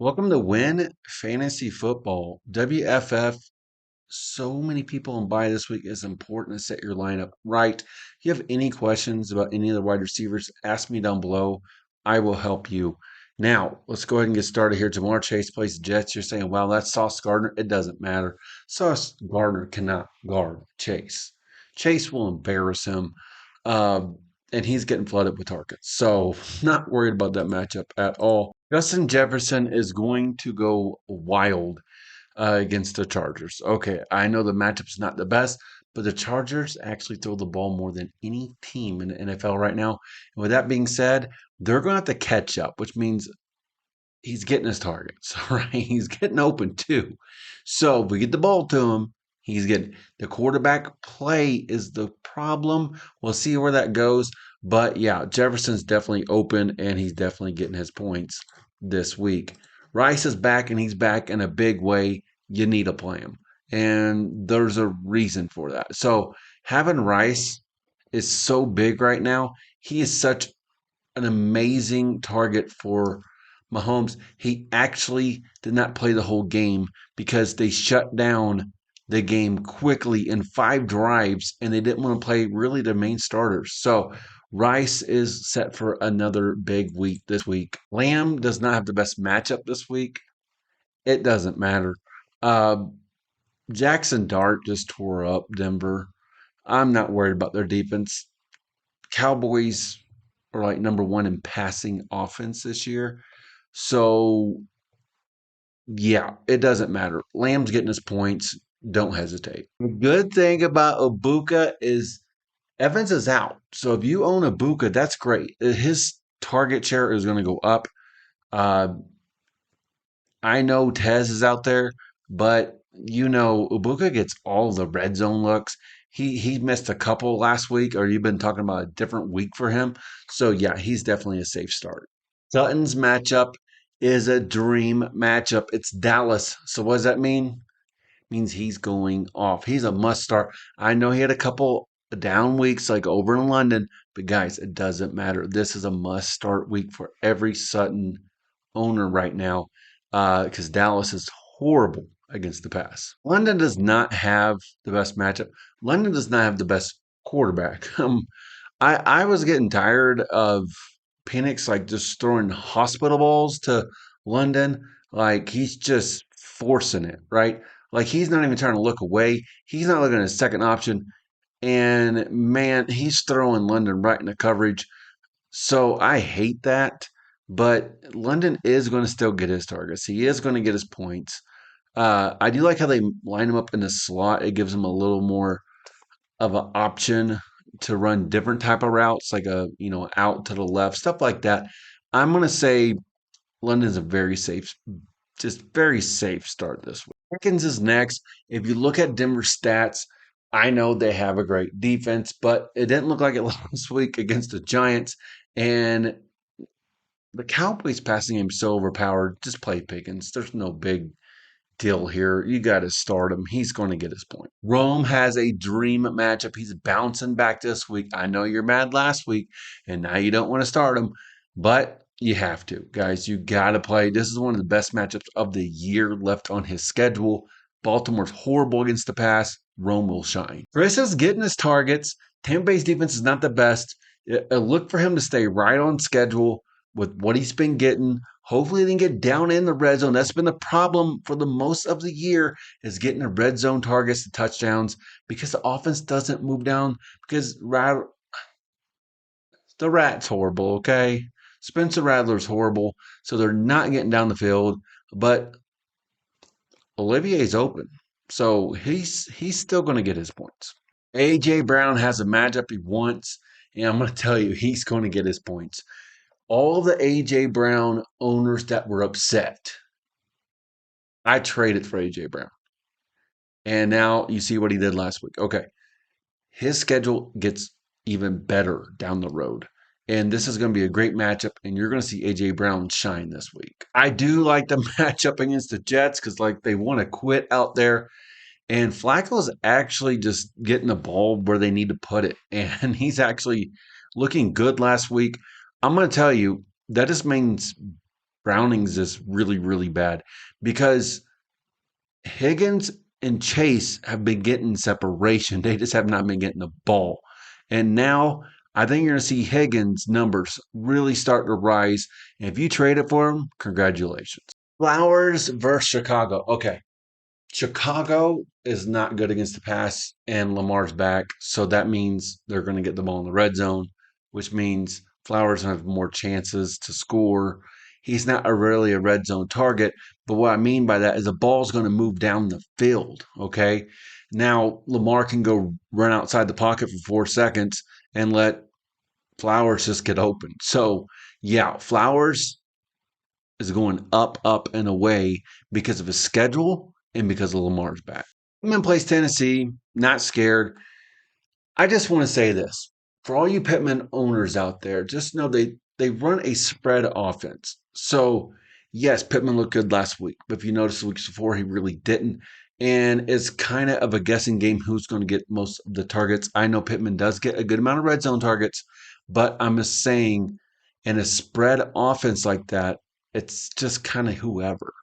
Welcome to Win Fantasy Football. WFF. So many people on bye this week. It's important to set your lineup right. If you have any questions about any of the wide receivers, ask me down below. I will help you. Now, let's go ahead and get started here. Jamar Chase plays the Jets. You're saying, wow, that's Sauce Gardner. It doesn't matter. Sauce Gardner cannot guard Chase. Chase will embarrass him. And he's getting flooded with targets. So, not worried about that matchup at all. Justin Jefferson is going to go wild against the Chargers. Okay, I know the matchup's not the best, but the Chargers actually throw the ball more than any team in the NFL right now. And with that being said, they're going to have to catch up, which means he's getting his targets, right? He's getting open too. So if we get the ball to him, he's getting the quarterback play is the problem. We'll see where that goes. But yeah, Jefferson's definitely open and he's definitely getting his points this week. Rice is back and he's back in a big way. You need to play him. And there's a reason for that. So having Rice is so big right now. He is such an amazing target for Mahomes. He actually did not play the whole game because they shut down the game quickly in 5 drives and they didn't want to play really the main starters. So Rice is set for another big week this week. Lamb does not have the best matchup this week. It doesn't matter. Uh, Jackson Dart just tore up Denver. I'm not worried about their defense. Cowboys are like number one in passing offense this year. So, yeah, it doesn't matter. Lamb's getting his points. Don't hesitate. The good thing about Ibuka is Evans is out. So if you own Ibuka, that's great. His target share is going to go up. Uh, I know Tez is out there, but Ibuka gets all the red zone looks. He missed a couple last week, or you've been talking about a different week for him. So yeah, he's definitely a safe start. Sutton's matchup is a dream matchup. It's Dallas. So what does that mean? It means he's going off. He's a must start. I know he had a couple down weeks like over in London, but guys, it doesn't matter. This is a must start week for every Sutton owner right now because Dallas is horrible against the pass. London does not have the best matchup. London does not have the best quarterback. I was getting tired of Penix like just throwing hospital balls to London. Like he's just forcing it, right? Like he's not even trying to look away. He's not looking at his second option. And man, he's throwing London right in the coverage. So I hate that. But London is going to still get his targets. He is going to get his points. I do like how they line him up in the slot. It gives him a little more of an option to run different type of routes, like out to the left, stuff like that. I'm going to say London's a very safe, just very safe start this week. Pickens is next. If you look at Denver stats, I know they have a great defense, but it didn't look like it last week against the Giants. And the Cowboys passing game is so overpowered. Just play Pickens. There's no big deal here. You got to start him. He's going to get his point. Rome has a dream matchup. He's bouncing back this week. I know you're mad last week, and now you don't want to start him, but you have to, guys. You got to play. This is one of the best matchups of the year left on his schedule. Baltimore's horrible against the pass. Rome will shine. Chris is getting his targets. Tampa Bay's defense is not the best. Look for him to stay right on schedule with what he's been getting. Hopefully they can get down in the red zone. That's been the problem for the most of the year is getting the red zone targets, the touchdowns, because the offense doesn't move down because the rat's horrible, okay? Spencer Rattler's horrible, so they're not getting down the field, but Olivier's open. So he's still going to get his points. A.J. Brown has a matchup he wants, and I'm going to tell you, he's going to get his points. All the A.J. Brown owners that were upset, I traded for A.J. Brown. And now you see what he did last week. Okay. His schedule gets even better down the road. And this is going to be a great matchup, and you're going to see A.J. Brown shine this week. I do like the matchup against the Jets because, they want to quit out there. And Flacco's actually just getting the ball where they need to put it. And he's actually looking good last week. I'm going to tell you, that just means Brownings is really, really bad because Higgins and Chase have been getting separation. They just have not been getting the ball. And now I think you're going to see Higgins' numbers really start to rise. And if you trade it for him, congratulations. Flowers versus Chicago. Okay. Chicago is not good against the pass, and Lamar's back. So that means they're going to get the ball in the red zone, which means Flowers have more chances to score. He's not really a red zone target. But what I mean by that is the ball's going to move down the field. Okay. Now, Lamar can go run outside the pocket for 4 seconds and let Flowers just get open. So, yeah, Flowers is going up, up, and away because of his schedule and because of Lamar's back. Pittman plays Tennessee, not scared. I just want to say this for all you Pittman owners out there, just know they run a spread offense. So yes, Pittman looked good last week, but if you notice the weeks before, he really didn't. And it's kind of a guessing game who's going to get most of the targets. I know Pittman does get a good amount of red zone targets, but I'm just saying in a spread offense like that, it's just kind of whoever.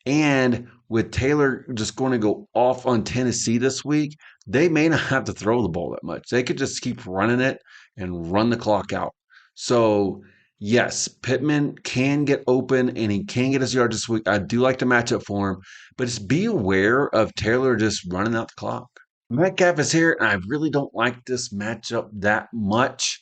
And with Taylor just going to go off on Tennessee this week, they may not have to throw the ball that much. They could just keep running it and run the clock out. So, yes, Pittman can get open and he can get his yard this week. I do like the matchup for him, but just be aware of Taylor just running out the clock. Metcalf is here, and I really don't like this matchup that much.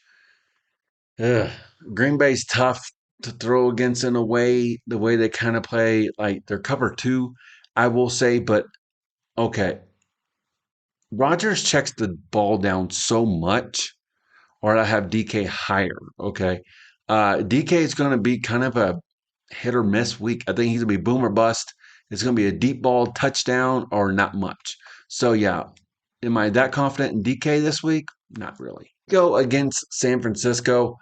Ugh. Green Bay's tough to throw against in a way, the way they kind of play, like their cover two, I will say, but okay. Rodgers checks the ball down so much, or I have DK higher. Okay. DK is going to be kind of a hit or miss week. I think he's going to be boom or bust. It's going to be a deep ball touchdown or not much. So, yeah. Am I that confident in DK this week? Not really. Go against San Francisco.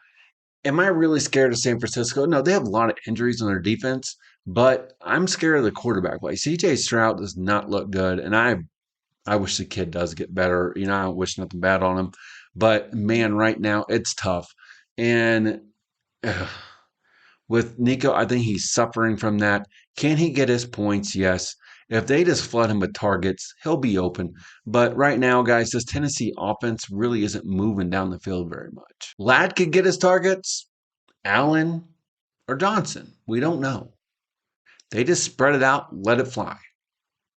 Am I really scared of San Francisco? No, they have a lot of injuries on their defense, but I'm scared of the quarterback play. CJ Stroud does not look good, and I wish the kid does get better. You know, I wish nothing bad on him, but man, right now it's tough. And uh, with Nico, I think he's suffering from that. Can he get his points? Yes. If they just flood him with targets, he'll be open. But right now, guys, this Tennessee offense really isn't moving down the field very much. Ladd could get his targets. Allen or Johnson. We don't know. They just spread it out, let it fly.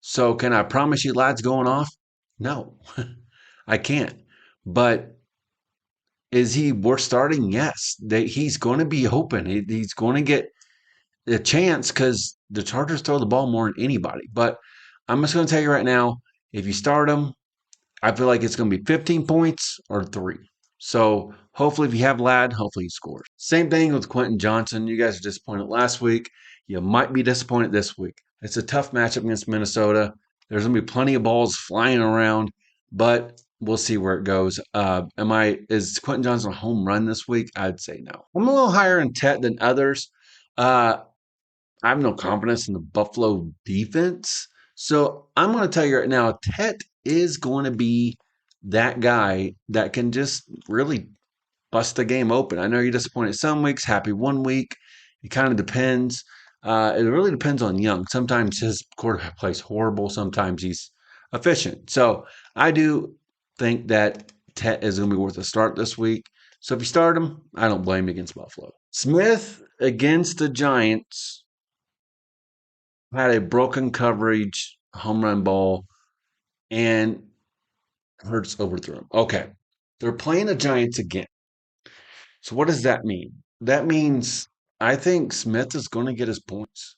So, can I promise you Ladd's going off? No, I can't. But is he worth starting? Yes. He's going to be open. He's going to get a chance because the Chargers throw the ball more than anybody. But I'm just going to tell you right now if you start him, I feel like it's going to be 15 points or three. So hopefully, if you have Ladd, hopefully he scores. Same thing with Quentin Johnson. You guys are disappointed last week. You might be disappointed this week. It's a tough matchup against Minnesota. There's going to be plenty of balls flying around, but we'll see where it goes. Is Quentin Johnson a home run this week? I'd say no. I'm a little higher in Tet than others. Uh, I have no confidence in the Buffalo defense. So I'm going to tell you right now, Tet is going to be that guy that can just really bust the game open. I know you're disappointed some weeks, happy one week. It kind of depends. It really depends on Young. Sometimes his quarterback plays horrible. Sometimes he's efficient. So I do think that Tet is going to be worth a start this week. So if you start him, I don't blame you against Buffalo. Smith against the Giants had a broken coverage home run ball, and Hurts overthrew him. Okay. They're playing the Giants again. So what does that mean? That means I think Smith is going to get his points.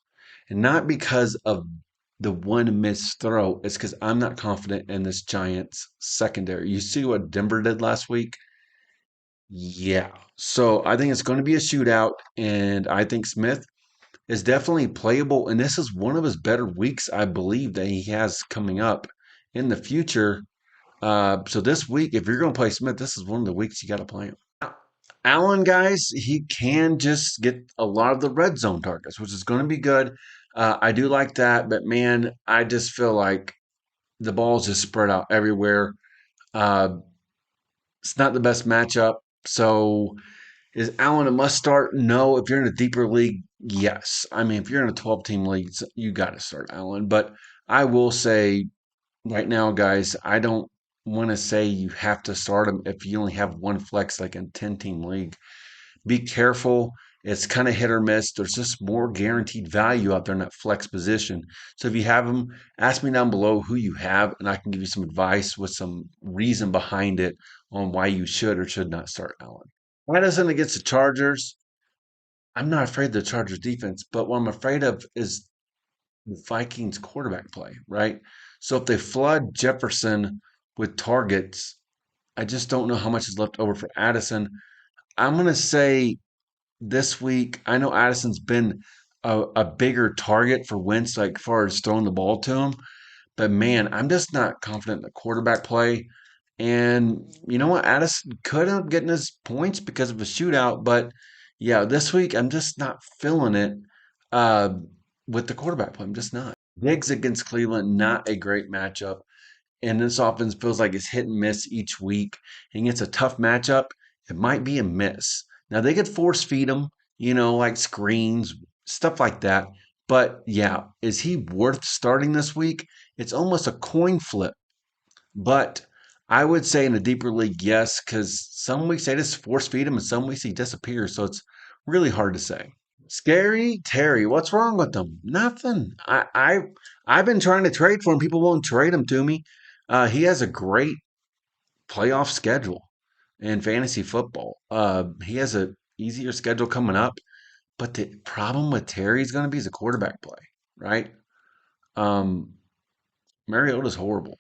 And not because of the one missed throw. It's because I'm not confident in this Giants secondary. You see what Denver did last week? Yeah. So I think it's going to be a shootout. And I think Smith is definitely playable. And this is one of his better weeks, I believe, that he has coming up in the future. So this week, if you're going to play Smith, this is one of the weeks you got to play him. Allen, guys, he can just get a lot of the red zone targets, which is going to be good. I do like that, but man, I just feel like the ball's just spread out everywhere. Uh, it's not the best matchup. So Is Allen a must start? No. If you're in a deeper league, yes. I mean, if you're in a 12-team league, you got to start Allen. But I will say right now, guys, I don't want to say you have to start him if you only have one flex like in a 10-team league. Be careful. It's kind of hit or miss. There's just more guaranteed value out there in that flex position. So if you have them, ask me down below who you have, and I can give you some advice with some reason behind it on why you should or should not start Allen. Madison against the Chargers. I'm not afraid of the Chargers defense, but what I'm afraid of is the Vikings quarterback play, right? So if they flood Jefferson with targets, I just don't know how much is left over for Addison. I'm going to say this week, I know Addison's been a bigger target for Wentz, like far as throwing the ball to him. But man, I'm just not confident in the quarterback play. And you know what? Addison could end up getting his points because of a shootout. But yeah, this week I'm just not feeling it uh, with the quarterback play. I'm just not. Diggs against Cleveland, not a great matchup. And this offense feels like it's hit and miss each week. And it's a tough matchup. It might be a miss. Now they could force feed him, like screens, stuff like that. But yeah, is he worth starting this week? It's almost a coin flip. But I would say in a deeper league, yes, because some weeks they just force feed him and some weeks he disappears. So it's really hard to say. Scary Terry, what's wrong with him? Nothing. I've been trying to trade for him. People won't trade him to me. He has a great playoff schedule in fantasy football. He has a easier schedule coming up, but the problem with Terry is going to be his quarterback play, right? Um, Mariota's horrible.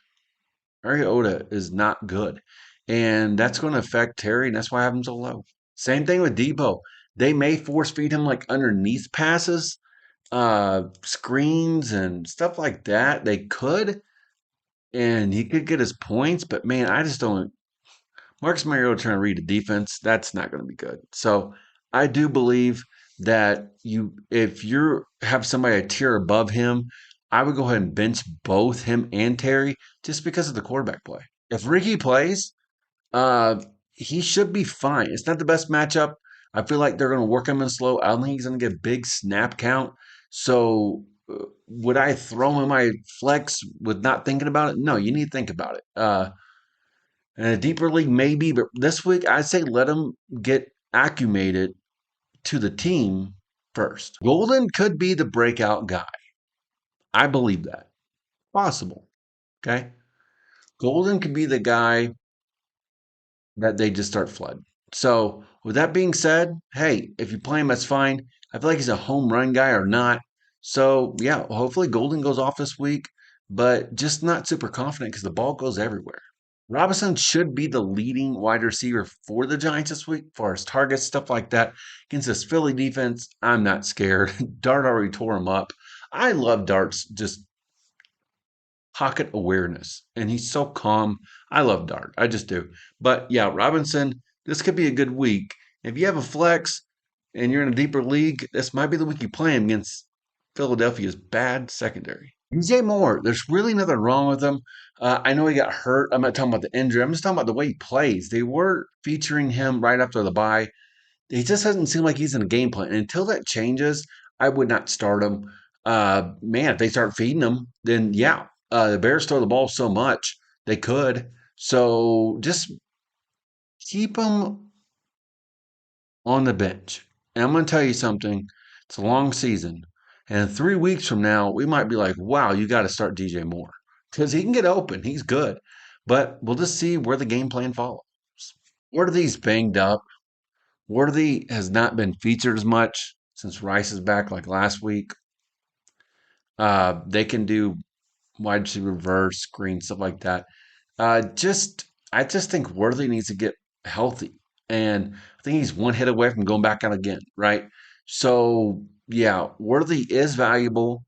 Mariota is not good, and that's going to affect Terry, and that's why I have him so low. Same thing with Debo. They may force feed him like underneath passes, screens and stuff like that. They could, and he could get his points, but man, I just don't. Marcus Mariota trying to read a defense, that's not going to be good. So I do believe that if you have somebody a tier above him, I would go ahead and bench both him and Terry just because of the quarterback play. If Ricky plays, uh, he should be fine. It's not the best matchup. I feel like they're going to work him in slow. I don't think he's going to get a big snap count. So would I throw him in my flex with not thinking about it? No, you need to think about it. In a deeper league, maybe, but this week I'd say let him get acclimated to the team first. Golden could be the breakout guy. I believe that. Possible. Okay. Golden could be the guy that they just start flooding. So, with that being said, hey, if you play him, that's fine. I feel like he's a home run guy or not. So, yeah, hopefully Golden goes off this week, but just not super confident because the ball goes everywhere. Robinson should be the leading wide receiver for the Giants this week, as far as targets, stuff like that. Against this Philly defense, I'm not scared. Dart already tore him up. I love Dart's just pocket awareness, and he's so calm. I love Dart. I just do. But yeah, Robinson, this could be a good week. If you have a flex and you're in a deeper league, this might be the week you play him against Philadelphia's bad secondary. DJ Moore, there's really nothing wrong with him. I know he got hurt. I'm not talking about the injury. I'm just talking about the way he plays. They were featuring him right after the bye. He just doesn't seem like he's in a game plan. And until that changes, I would not start him. Man, if they start feeding him, then yeah, the Bears throw the ball so much they could. So just keep him on the bench. And I'm going to tell you something. It's a long season. And 3 weeks from now, we might be like, wow, you got to start DJ Moore because he can get open. He's good. But we'll just see where the game plan follows. Worthy's banged up. Worthy has not been featured as much since Rice is back like last week. They can do wide receiver reverse, screen, stuff like that. I just think Worthy needs to get healthy. And I think he's one hit away from going back out again, right? So yeah, Worthy is valuable.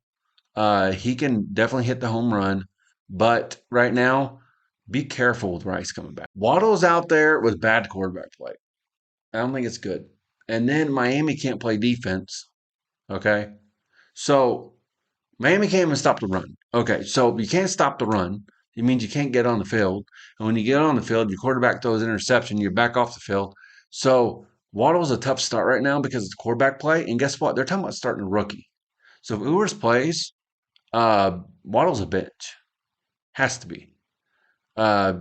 He can definitely hit the home run, but right now, be careful with Rice coming back. Waddle's out there with bad quarterback play. I don't think it's good. And then Miami can't play defense. Okay. So Miami can't even stop the run. Okay. So you can't stop the run. It means you can't get on the field. And when you get on the field, your quarterback throws an interception, you're back off the field. So Waddle's a tough start right now because it's quarterback play, and guess what? They're talking about starting a rookie. So if Ewers plays, Waddle's a bench. Has to be. Uh,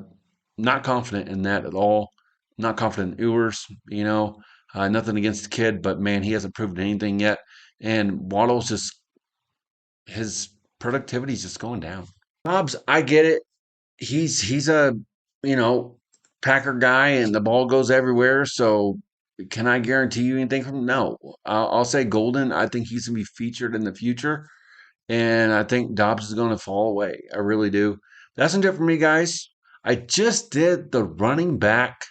Not confident in that at all. Not confident in Ewers. Nothing against the kid, but man, he hasn't proven anything yet. And Waddle's just his productivity's just going down. Dobbs, I get it. He's a you know Packer guy, and the ball goes everywhere. So can I guarantee you anything from? No. I'll say Golden. I think he's gonna be featured in the future, and I think Dobbs is gonna fall away. I really do. That's gonna do it for me, guys. I just did the running back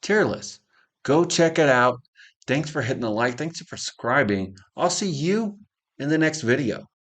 tier list. Go check it out. Thanks for hitting the like. Thanks for subscribing. I'll see you in the next video.